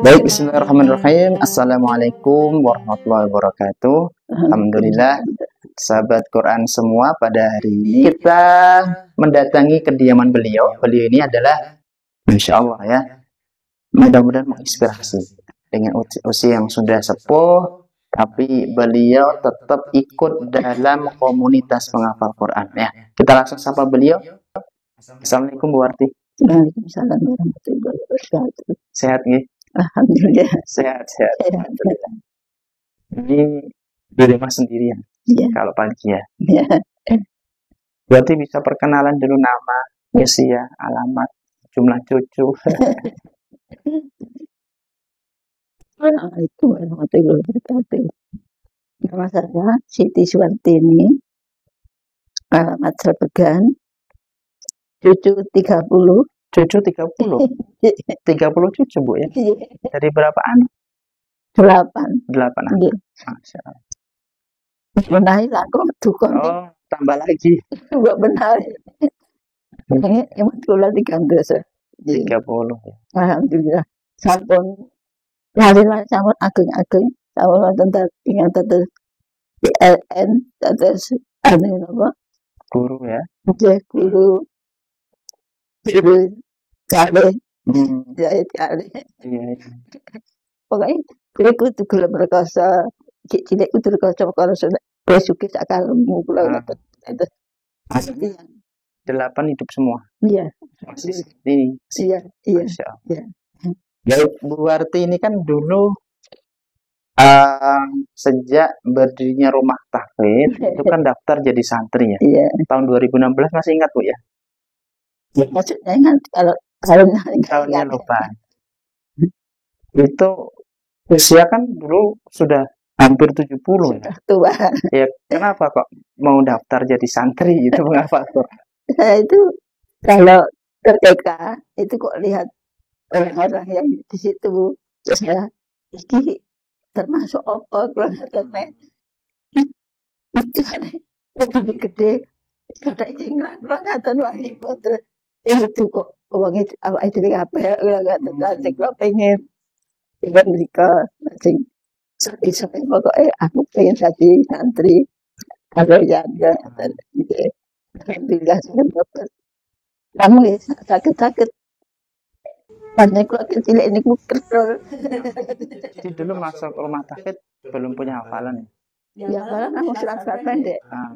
Baik, bismillahirrahmanirrahim. Assalamualaikum warahmatullahi wabarakatuh. Alhamdulillah, sahabat Quran semua, pada hari ini kita mendatangi kediaman beliau. Beliau ini adalah, insya Allah ya, mudah-mudahan menginspirasi. Dengan usia yang sudah sepuh, tapi beliau tetap ikut dalam komunitas penghafal Quran ya. Kita langsung sapa beliau. Assalamualaikum Bu Warti. Waalaikumsalam warahmatullahi wabarakatuh. Sehat nih? Alhamdulillah. Sehat. Alhamdulillah. Ini di rumah sendirian. Iya. Kalau pagi ya. Iya. Berarti bisa perkenalan dulu nama, usia, alamat, jumlah cucu. Assalamualaikum warahmatullahi wabarakatuh. Nama saya Siti Suwartini, alamat Serpegan, cucu 30. Cucu 30. 30 cucu Bu ya. Dari berapa anak? 8. 8 anak. Iya. Masya Allah. Benar aku tukang. Oh, tambah lagi. Enggak benar. Ini yang kula 30. 30 ya. Alhamdulillah. Sampun lari-lari sampun ageng-ageng. Sampun wonten ingat terus PLN terus anu apa? Guru ya. Guru kali jahit kali. Iya. Pokoknya kula kudu gelem rekoso cilik kudu rekoso perkara besuki sak kalemu kula ngoten. Asli 8 hidup semua. Iya. Masih ini. Iya. Masya Allah. Iya. Baik, Bu Warti ini kan dulu sejak berdirinya rumah tahfidz itu kan daftar jadi santri ya. Iya. Tahun 2016 masih ingat Bu ya? Maksudnya kan kalau tahunnya lupa. Itu usia kan dulu sudah hampir 70 ya. Tua. Ya, kenapa kok mau daftar jadi santri itu menghafal Quran? Saya itu kalau ketika itu kok lihat orang-orang yang di situ, saya ini termasuk apa keluarga itu lebih gede kata ini ngangkatan wangi terus itu kok uang itu awak itu apa nggak tertarik lo pengen mereka sing sampai pokoknya aku pengen jadi santri kalau jaga gitu. Alhamdulillah sudah dapat. Kamu ya sakit banyak kok kecil ini kerja. Jadi dulu masuk rumah tahfidz belum punya hafalan. Ya kalau kamu surat pendek. Nah,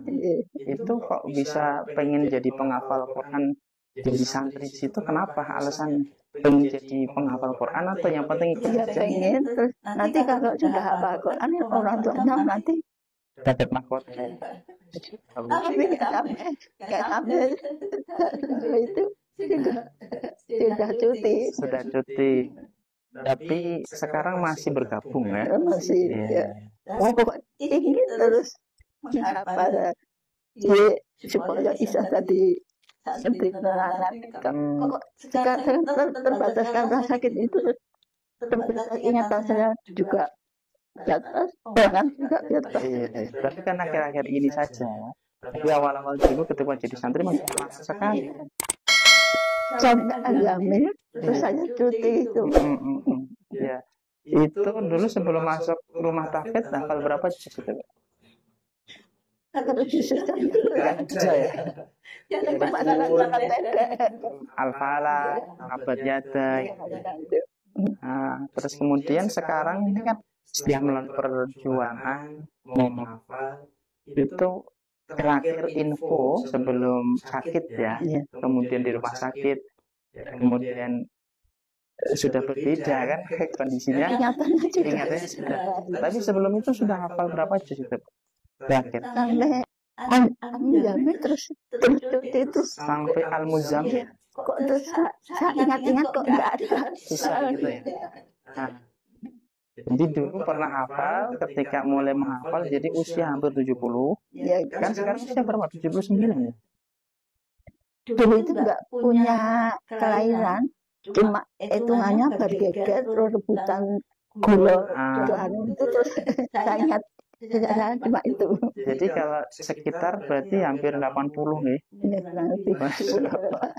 itu kok bisa pengen jadi penghafal Quran jadi santri di situ, kenapa alasannya? Pengen jadi penghafal Quran atau yang penting ikut Ya aja? pengen terus nanti kalau sudah hafal Quran orang tuanya nanti Dapat mahkota. tapi nggak sampai itu sudah cuti. Sudah cuti. Tapi sekarang masih bergabung ya? Masih Iya. ya. Pokoknya ingin terus apa supaya bisa tadi santri penerangan. Kok sekarang terbatas karena sakit itu terbatas ingatan saya juga batas orang juga batas. Iya. Tapi kan akhir-akhir ini saja. Tapi awal-awal dulu ketika jadi santri masih masa sekali. Sampai alami terus saya cuti itu. Ya. Itu dulu sebelum masuk rumah tahfidz hafal berapa juz itu? Kalau disusahkan ya. Al-Falaq, Abad Yadai. Nah, terus kemudian sekarang ini kan setelah melalui perjuangan mau menghafal itu terakhir info sebelum sakit ya, kemudian di rumah sakit, kemudian sudah berbeda kan kondisinya, ingatannya sudah. Tapi sebelum itu sudah hafal berapa juz itu? Terakhir. Sampai Al-Muzammil terus cuti itu. Sampai Al-Muzammil. Kok terus saya ingat-ingat kok nggak ada. Susah gitu ya. Nah, jadi dulu pernah hafal, ketika mulai menghafal jadi usia hampir 70. Ya, Kan sekarang usia berapa? 79 ya? dulu itu nggak punya kelahiran, cuma hitungannya bergeger terus rebutan gula itu terus saya ingat Sekarang cuma itu. Jadi kalau sekitar berarti hampir 80 nih. Ini kurang lebih. Masya Allah.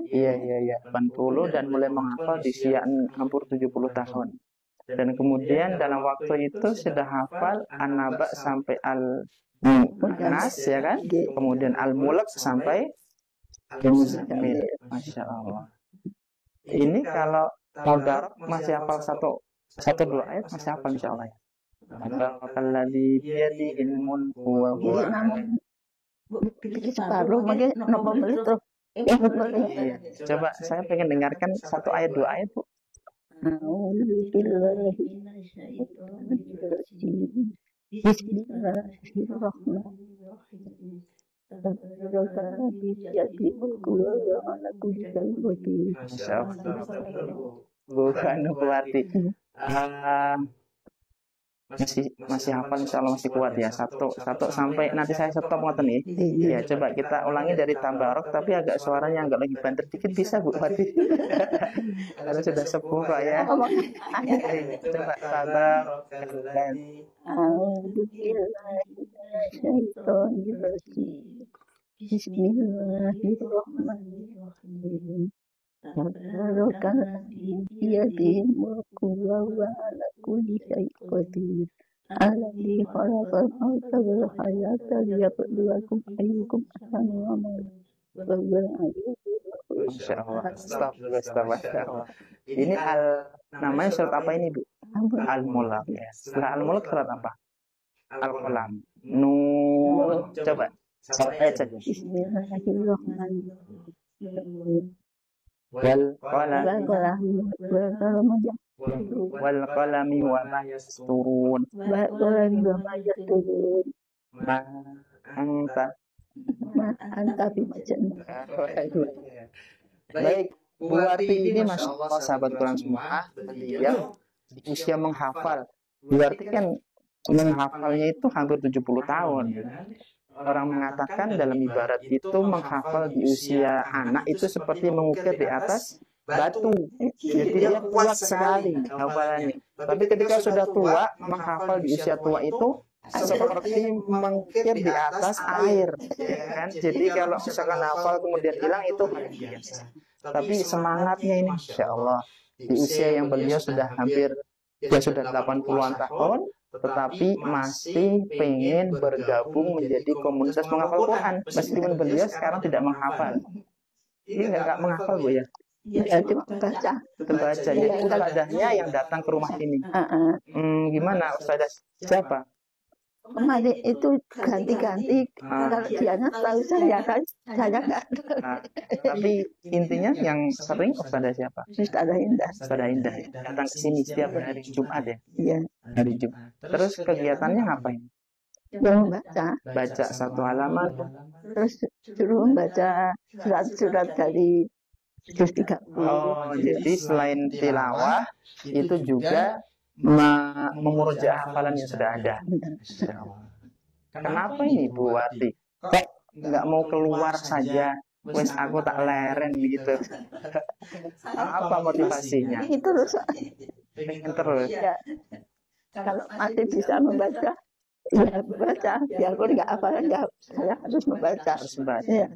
Iya, 80 dan mulai menghafal di usia hampir 70 tahun. Dan kemudian dalam waktu itu sudah hafal An-Naba sampai Al-Nas ya kan? Kemudian Al-Mulk sampai Al-Muzammil. Masya Allah. Ini kalau Tabarok masih hafal satu dua ayat masih hafal insya Allah ya. Tabarokalladzi biyadihil mulku wa huwa Separuh mungkin nopo beli terus. Iya. Coba saya pengen dengarkan satu ayat dua ayat Bu. Masya Allah. Bukan Buati. Masih hafal insya Allah masih kuat ya satu sampai nanti saya stop ngoten nih ya coba kita ulangi dari Tabarok tapi agak suaranya agak lagi banter dikit bisa Bu Wati karena sudah sepuh Pak ya coba Tabarok Bismillahirrahmanirrahim. Tabarakalladzi biyadihil mulku wa huwa ala kulli syai'in qadir. Alladzi khalaqal mauta wal hayata liyabluwakum ayyukum ahsanu amala. Wa huwal azizul ghafur. Masya Allah. Astagfirullah. Ini namanya surat apa ini Bu? Al-Mulk ya. Setelah Al-Mulk surat apa? Al-Qalam. Nun. Coba. Satu ayat saja. Bismillahirrahmanirrahim. Wal qalami wa ma yasturun. Ma anta Baik, Bu Wati ini Masya Allah sahabat Quran semua, beliau di usia menghafal. Berarti kan menghafalnya itu hampir 70 tahun. Orang mengatakan dalam ibarat itu menghafal di usia anak itu seperti mengukir di atas batu. Jadi dia kuat sekali hafalannya. Tapi ketika sudah tua, menghafal di usia tua itu seperti mengukir di atas air. Ya kan? Jadi kalau misalkan hafal kemudian hilang itu biasa. Tapi semangatnya ini Masya Allah. Di usia yang beliau sudah hampir, dia sudah 80-an tahun, tetapi masih pengen bergabung menjadi komunitas menghafal Quran meskipun beliau sekarang tidak menghafal. Ini nggak menghafal Bu ya? Ya cuma baca. Terbaca. Jadi ustadzahnya yang datang ke rumah ini. Gimana ustadzah? Siapa? Kemarin itu ganti-ganti. Kalau dianya tahu saya kan, saya nggak ada. Tapi intinya yang sering ustadzah siapa? Ustadzah Indah. Ustadzah Indah datang ke sini setiap hari Jumat ya? Iya. Hari Jumat. Terus kegiatannya ngapain? Yang baca. Baca satu halaman. Terus suruh baca surat-surat dari juz 30. Oh, jadi selain tilawah itu juga memurojaah hafalan yang sudah ada. Kenapa ini Bu Wati? Kok nggak mau keluar saja? Wes aku tak leren gitu. Apa motivasinya? Itu terus. Pengen terus. Ya. Kalau masih bisa membaca, ya baca. Biarpun nggak hafal, saya harus membaca. Harus membaca. Ya.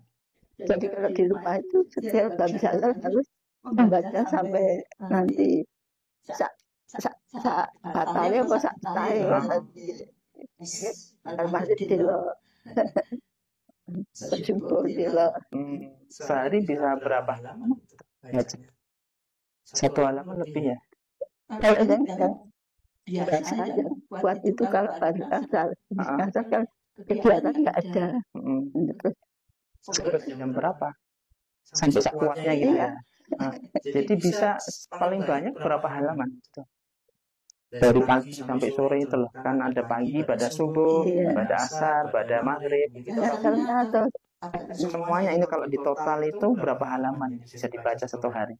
Jadi kalau di rumah itu setiap habis jalan harus membaca sampai nanti batalnya apa batalnya masih dilo sejumlah dilo. Sehari bisa berapa halaman? Satu halaman lebih ya? Biasa aja. Buat itu kalau pada asal kan kegiatan nggak ada. Terus jam berapa? Sampai sekuatnya gitu ya? Jadi bisa paling banyak berapa halaman? Dari pagi sampai sore itu loh, kan ada pagi pada subuh, pada asar, pada maghrib gitu. Semuanya ini kalau di total itu berapa halaman bisa dibaca satu hari?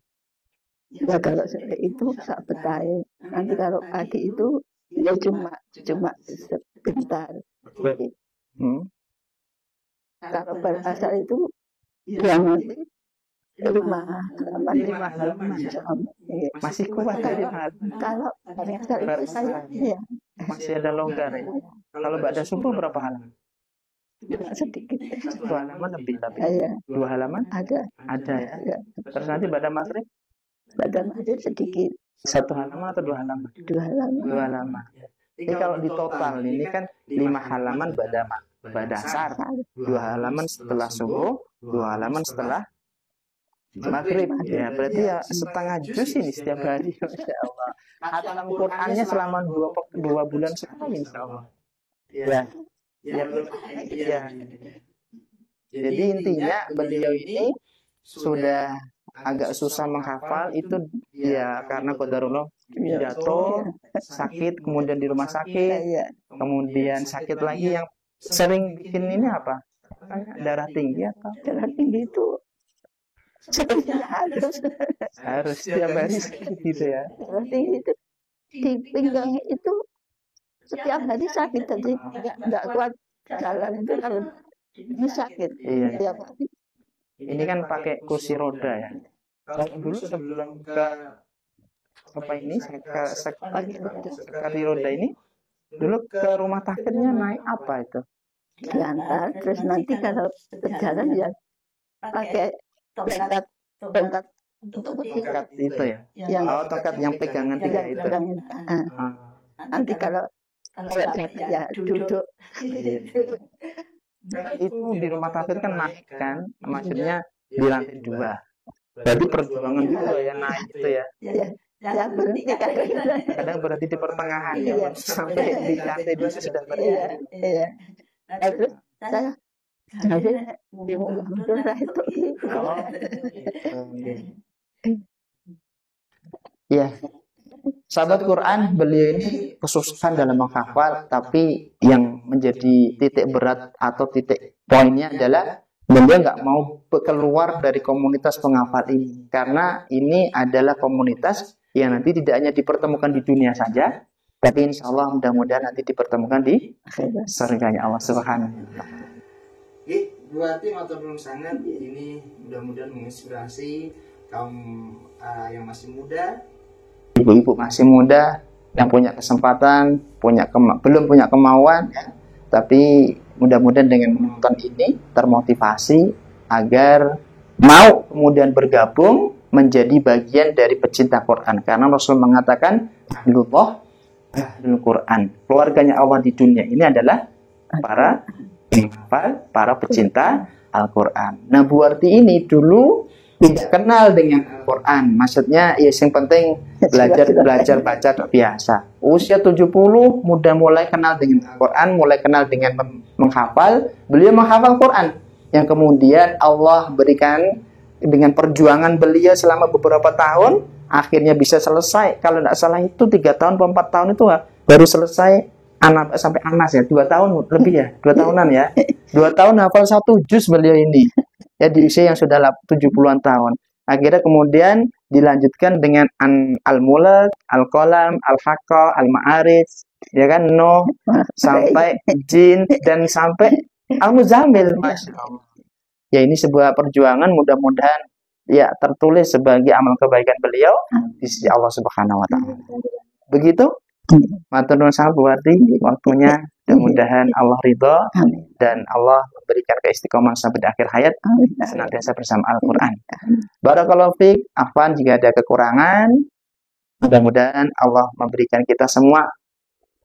Ya kalau sore itu sak betai. Nanti kalau pagi itu ya cuma sebentar. Kalau pada asar itu ya nanti rumah halaman 5 halaman. Iya. Masih kuat ya 5 halaman. Kalau ternyata itu saya ya Masih ada longgar ya. Kalau ba'da subuh berapa halaman? cuma sedikit. 1 halaman lebih tapi. Iya, 2 halaman ada ada ya. ya, Terus nanti ba'da maghrib badan ada sedikit 1 halaman atau 2 halaman? 2 halaman. 2 halaman. Jadi kalau di total ini kan 5 halaman ba'da asar, 2 halaman setelah subuh, 2 halaman setelah maghrib. Ya, berarti ya setengah juz ini setiap hari. Masya Allah. Hatam Qur'annya selama 2 bulan sekali insya Allah. Ya. Ya. Ya. Jadi intinya beliau ini sudah agak susah menghafal itu ya karena qadarullah jatuh, sakit, kemudian di rumah sakit, Iya, kemudian sakit lagi yang sering bikin ini apa? Darah tinggi atau darah tinggi itu sebenarnya harus setiap hari sakit gitu ya? darah tinggi itu di pinggang itu setiap hari sakit jadi nggak kuat jalan itu kalau ini sakit Iya. setiap hari. Ini kan pakai kursi roda ya. Kalau dulu sebelum ke apa ini sekali roda ini, dulu ke rumah sakitnya naik apa itu? Diantar terus nanti kalau berjalan ya pakai tongkat untuk Tongkat itu ya? yang Oh, tongkat yang pegangan 3 itu. pegangin. Ah, Nanti kalau ya duduk itu di rumah sakit kan naik kan, maksudnya di lantai 2. Berarti perjuangan juga ya naik itu ya. ya berhenti Kadang berhenti di pertengahan Iya. sampai di lantai 2 sudah berhenti. iya. Terus saya jadi bingung betul saya itu. Oh. Ya, sahabat Quran, beliau ini kesusahan dalam menghafal, tapi yang menjadi titik berat atau titik poinnya adalah beliau nggak mau keluar dari komunitas penghafal ini, karena ini adalah komunitas yang nanti tidak hanya dipertemukan di dunia saja, tapi insya Allah mudah-mudahan nanti dipertemukan di surganya Allah Subhanahu wa Ta'ala. Berarti matur nuwun sangat, ini mudah-mudahan menginspirasi kaum yang masih muda, ibu-ibu masih muda yang punya kesempatan, belum punya kemauan, ya. Tapi mudah-mudahan dengan menonton ini termotivasi agar mau kemudian bergabung menjadi bagian dari pecinta Quran. Karena Rasul mengatakan, Ahlullah, Ahlul Quran. Keluarganya Allah di dunia ini adalah para penghafal, para pecinta Al-Quran. Nah, Bu Warti ini dulu tidak kenal dengan Al-Quran. Maksudnya, ya yang penting belajar baca biasa. Usia 70, mudah mulai kenal dengan Al-Quran, mulai kenal dengan menghafal. Beliau menghafal Quran. Yang kemudian Allah berikan dengan perjuangan beliau selama beberapa tahun, akhirnya bisa selesai. Kalau tidak salah itu 3 tahun atau 4 tahun itu baru selesai sampai Anas ya, 2 tahun lebih ya, 2 tahunan ya. 2 tahun hafal 1 juz beliau ini. Ya di usia yang sudah 70-an tahun. Akhirnya kemudian dilanjutkan dengan Al-Mulk, Al-Qalam, Al-Haqqah, Al-Ma'arij, ya kan, Nuh, sampai Jin, dan sampai Al-Muzammil. Masya Allah. Ya ini sebuah perjuangan, mudah-mudahan ya tertulis sebagai amal kebaikan beliau di sisi Allah Subhanahu wa Ta'ala. Begitu? Matur nuwun sangat Bu Warti, waktunya. Mudah-mudahan Allah ridho dan Allah memberikan keistiqomahan sampai di akhir hayat, senantiasa bersama Al-Quran. Barakallahu fiik, afwan jika ada kekurangan. Mudah-mudahan Allah memberikan kita semua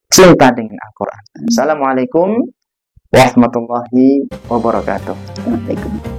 cinta dengan Al-Quran. Assalamualaikum warahmatullahi wabarakatuh. Assalamualaikum.